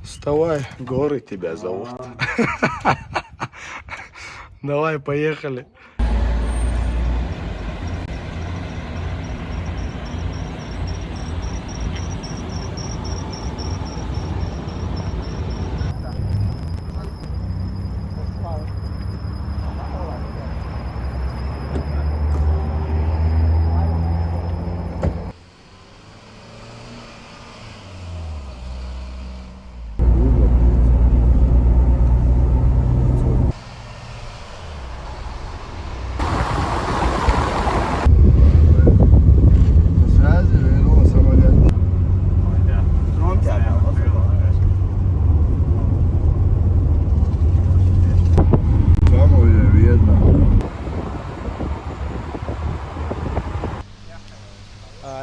Вставай, горы тебя зовут. Давай, поехали.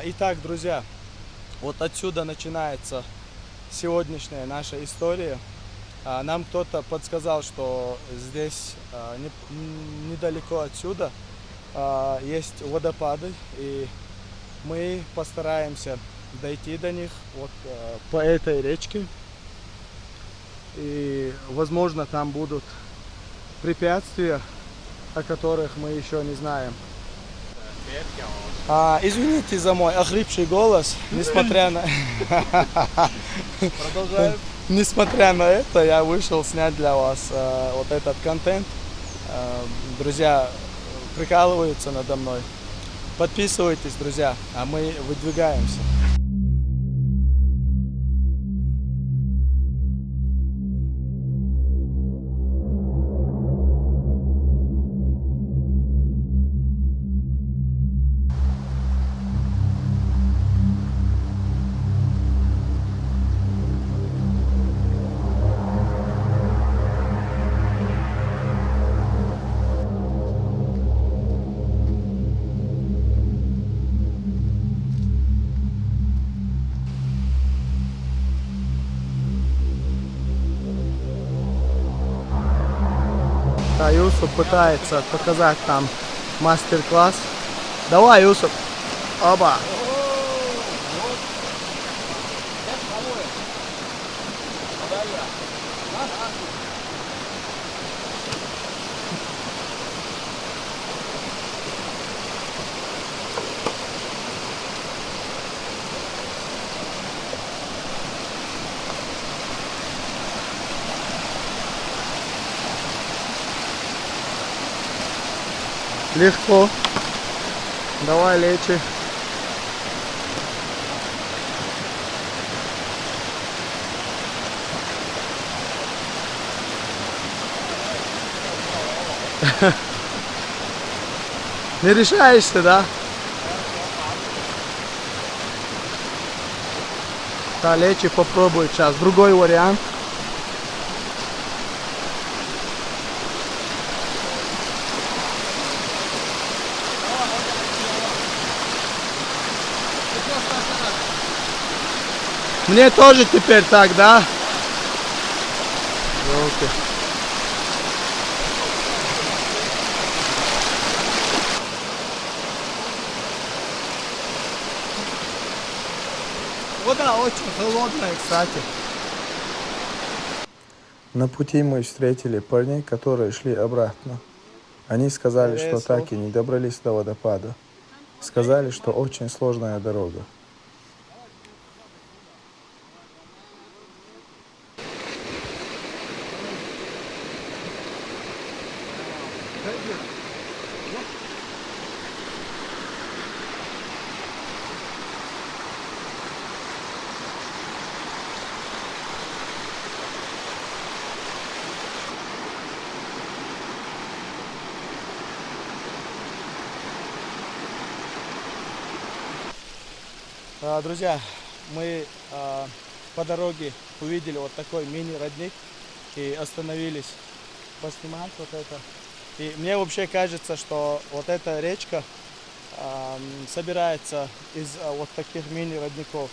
Итак, друзья, вот отсюда начинается сегодняшняя наша история. Нам кто-то подсказал, что здесь недалеко отсюда есть водопады, и мы постараемся дойти до них вот по этой речке. И возможно там будут препятствия, о которых мы еще не знаем. Извините за мой охрипший голос, несмотря на... Продолжаем. Несмотря на это, я вышел снять для вас вот этот контент. Друзья прикалываются надо мной. Подписывайтесь, друзья, а мы выдвигаемся. Юсуп пытается показать там мастер-класс. Давай, Юсуп. Оба. Легко. Давай, лечи. Не решаешься, да? Да, лечи, попробуй сейчас. Другой вариант. Мне тоже теперь так, да? Окей. Вода очень холодная, кстати. На пути мы встретили парней, которые шли обратно. Они сказали, что так и не добрались до водопада. Сказали, что очень сложная дорога. Друзья, мы по дороге увидели вот такой мини-родник и остановились поснимать вот это. И мне вообще кажется, что вот эта речка собирается из вот таких мини-родников.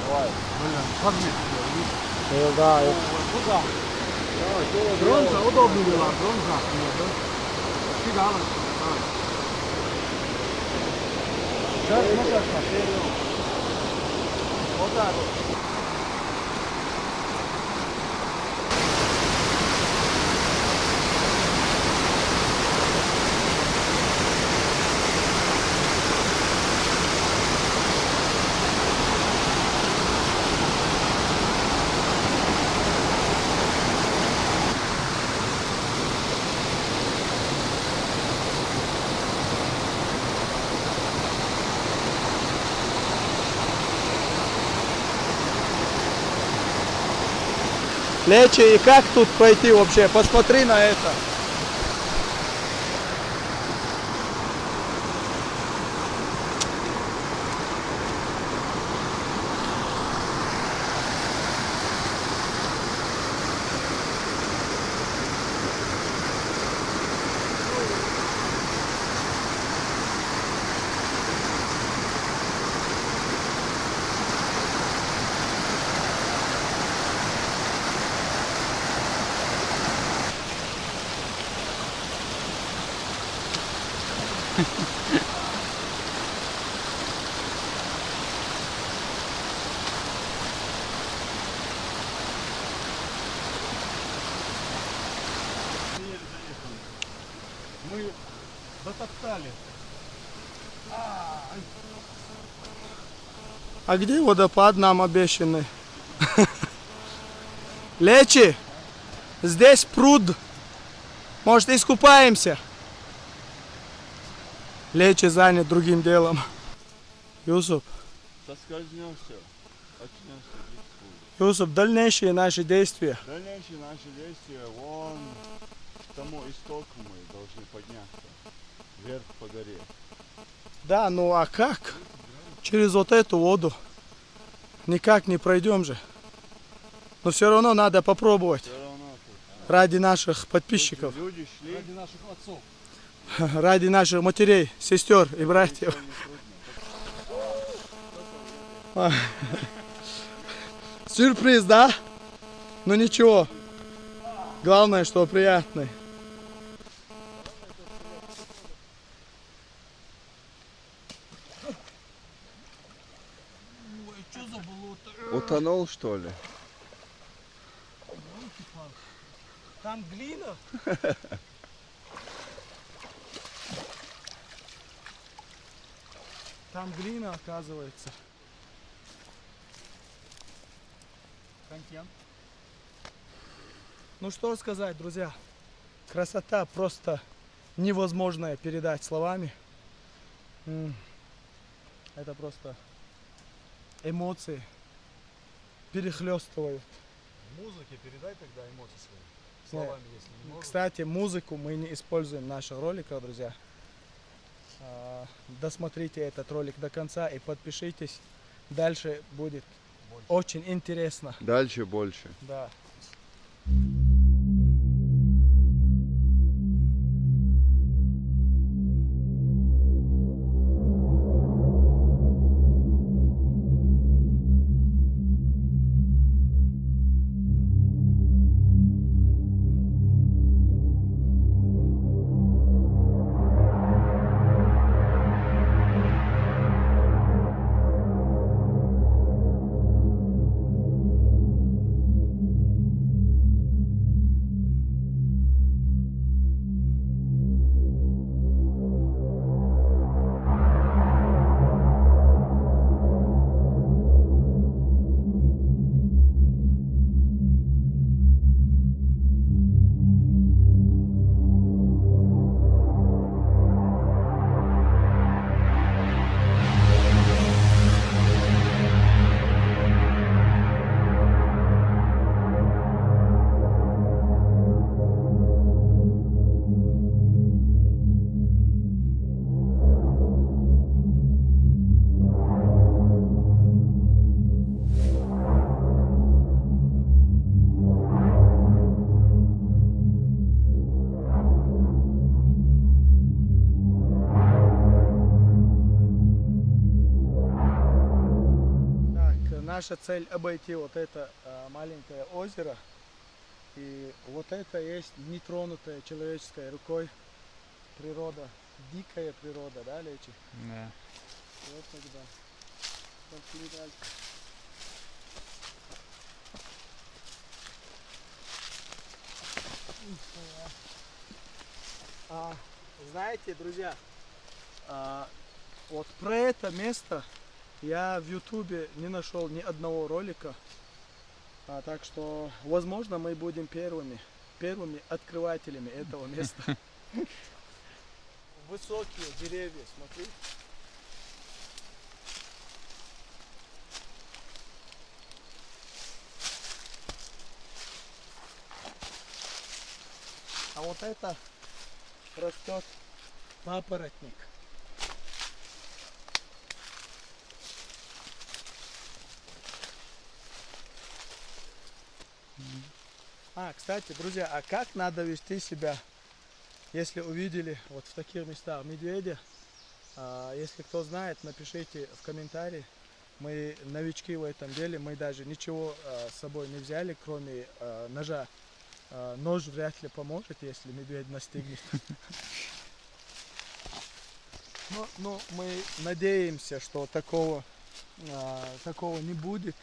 Давай. Да, Куда? Бронза, удобно была, бронза. Кидала. Сейчас, ну как, вперед. Вот так вот. Лечи, и как тут пройти вообще? Посмотри на это. Мы затоптали. А где водопад нам обещанный? Лечи, здесь пруд. Может, искупаемся? Лечи занят другим делом. Юсуп, Соскользнешься, очнешься здесь. Юсуп, дальнейшие наши действия. Дальнейшие наши действия вон к тому истоку мы должны подняться. Вверх по горе. Да, ну а как? Через вот эту воду. Никак не пройдем же. Но все равно надо попробовать. Все равно тут. Ради наших подписчиков. Люди шли. Ради наших отцов. Ради наших матерей, сестер и братьев. Сюрприз, да? Ну ничего. Главное, что приятный. Ой, что за болото? Утонул, что ли? Там глина? Там глина, оказывается. Контент. Ну что сказать, друзья. Красота просто невозможная передать словами. Это просто эмоции перехлестывают. Музыке передай тогда эмоции свои. Словами, если не можешь. Кстати, музыку мы не используем в наших роликах, друзья. Досмотрите этот ролик до конца и подпишитесь. Дальше будет очень интересно. Дальше больше. Да. наша цель обойти вот это маленькое озеро. И вот это есть нетронутая человеческой рукой природа, дикая природа, да, Лечи? Да. Вот тогда. Пошли дальше. Знаете, друзья, вот про это место я в Ютубе не нашел ни одного ролика. Так что, возможно, мы будем первыми открывателями этого места. Высокие деревья, смотри. А вот это растет папоротник. Кстати, друзья, а как надо вести себя, если увидели вот в таких местах медведя? Если кто знает, напишите в комментарии. Мы новички в этом деле, мы даже ничего с собой не взяли, кроме ножа. Нож вряд ли поможет, если медведь настигнет. Но мы надеемся, что такого не будет,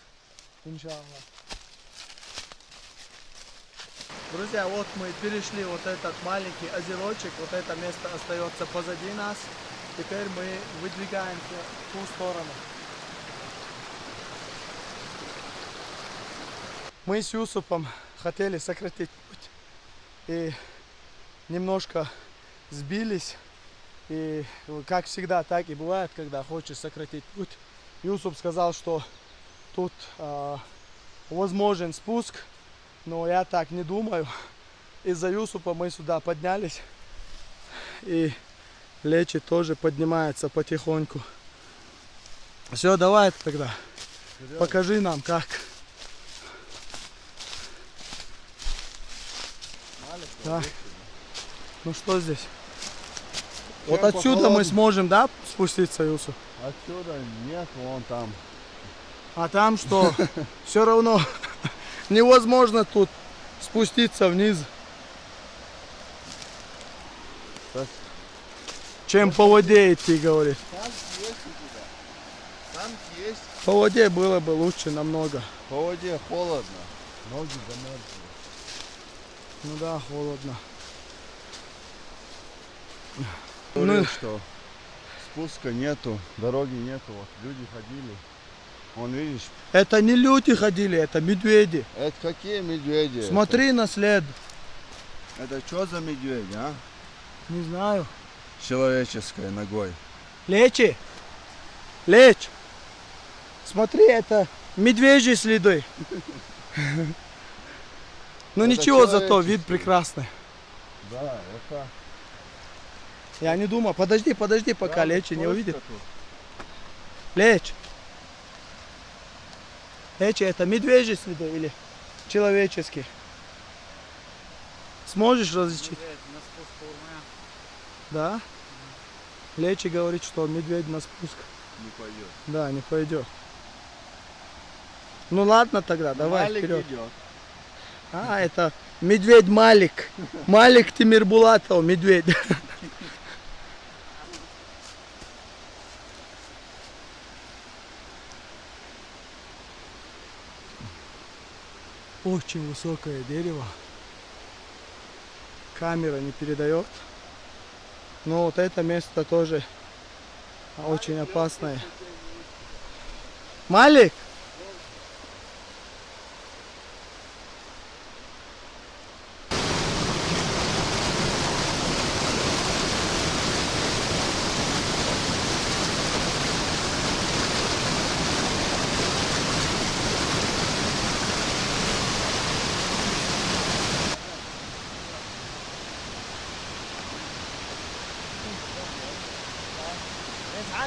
иншаллах. Друзья, вот мы перешли вот этот маленький озерочек, вот это место остается позади нас. Теперь мы выдвигаемся в ту сторону. Мы с Юсупом хотели сократить путь и немножко сбились. И как всегда, так и бывает, когда хочешь сократить путь. Юсуп сказал, что тут возможен спуск, но я так не думаю. Из-за Юсупа мы сюда поднялись, и Лечи тоже поднимается потихоньку. Все, давай тогда, покажи нам как. Да. Ну что здесь? Вот отсюда мы сможем, да, спуститься, Юсуп? Отсюда нет, вон там. А там что? Все равно невозможно тут спуститься вниз. Так. Чем по воде идти, говорит. Там есть у тебя. Там есть. По воде было бы лучше намного. По воде холодно. Ноги замерзли. Ну да, холодно. Говорил, что спуска нету, дороги нету. Вот люди ходили. Вон, видишь, Это не люди ходили, это медведи. это какие медведи? Смотри на след. Это что за медведь, а? Не знаю. Человеческой ногой. Лечи. Лечь. Смотри, это медвежьи следы. Ну Это ничего, зато человеческие. вид прекрасный. Да, это... Я не думаю. Подожди, пока Да, Лечи не точно увидит. тут. Лечь. Лечи, это медвежьи следы или человеческие? Сможешь различить? Да? Лечи говорит, что медведь на спуск. Не пойдет. Да, не пойдет. Ну ладно тогда, давай Малик вперед. идет. Это медведь Малик. Малик Тимирбулатов, медведь. Очень высокое дерево. Камера не передает. Но вот это место тоже очень опасное. Малик!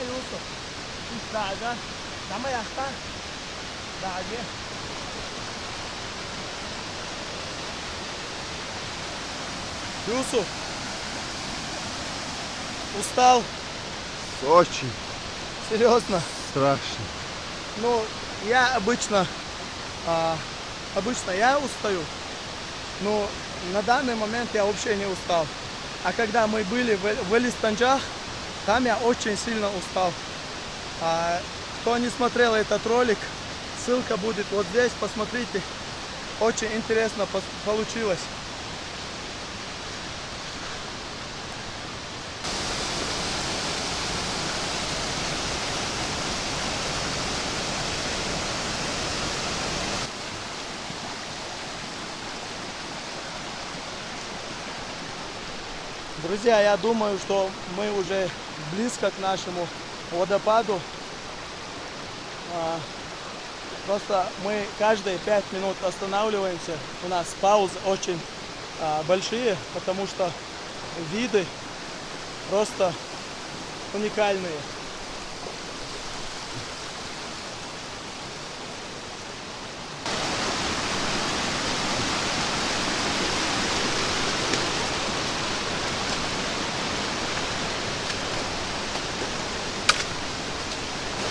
Yusuf. Daga. Dama yakta. Dagi. Юсуф, устал? Очень Серьезно? страшно. Ну, я обычно я устаю, но на данный момент я вообще не устал. А когда мы были в Элистанджах, там я очень сильно устал. Кто не смотрел этот ролик, ссылка будет вот здесь, посмотрите. Очень интересно получилось. Друзья, я думаю, что мы уже близко к нашему водопаду. Просто мы каждые 5 минут останавливаемся. У нас паузы очень большие, потому что виды просто уникальные.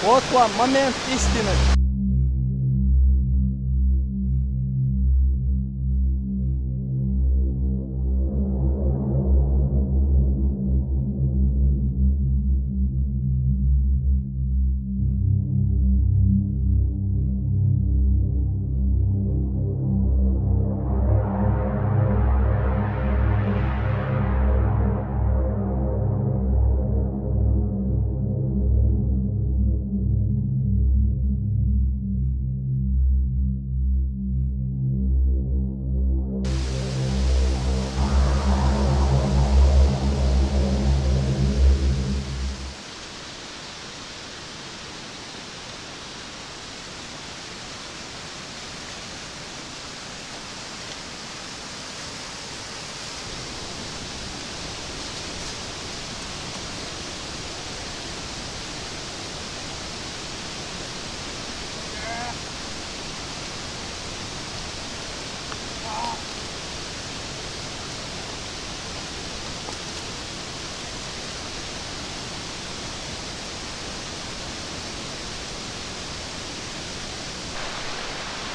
Вот вам момент истины.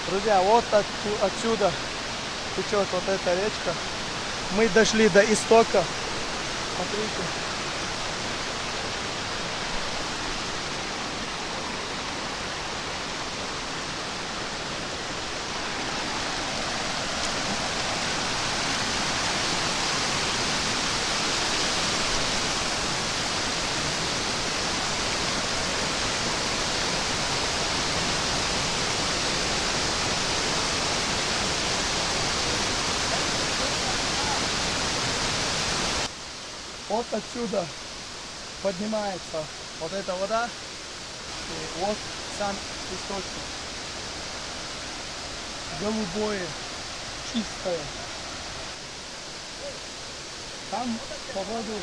Друзья, вот отсюда течет вот эта речка. Мы дошли до истока. Смотрите. Вот отсюда поднимается вот эта вода, и вот сам источник. Голубое, чистое. Там по воду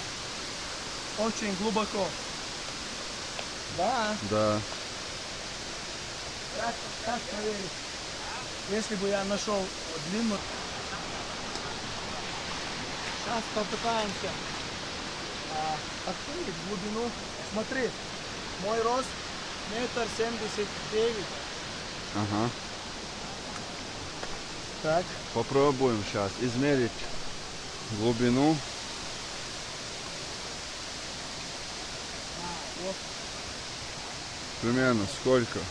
очень глубоко. Да. Да. Как проверить? Если бы я нашел длинную... Сейчас попытаемся открыть глубину. Смотри, мой рост 1,79 м. Ага. Так. Попробуем сейчас измерить глубину. Вот. Примерно сколько? Ух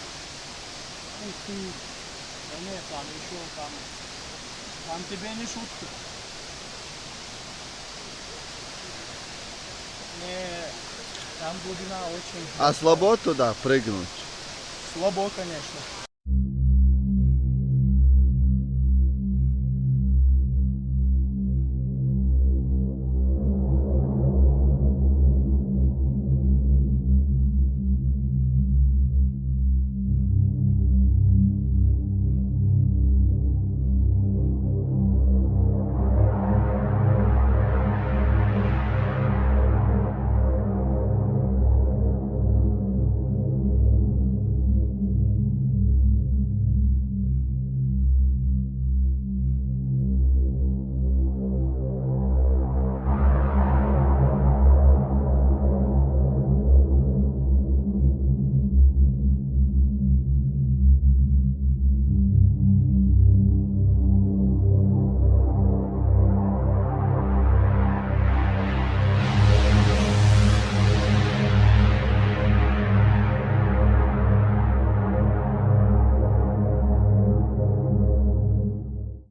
ты. Да нет, там еще там тебе не шутки. Не, там глубина очень... А слабо туда прыгнуть? Слабо, конечно.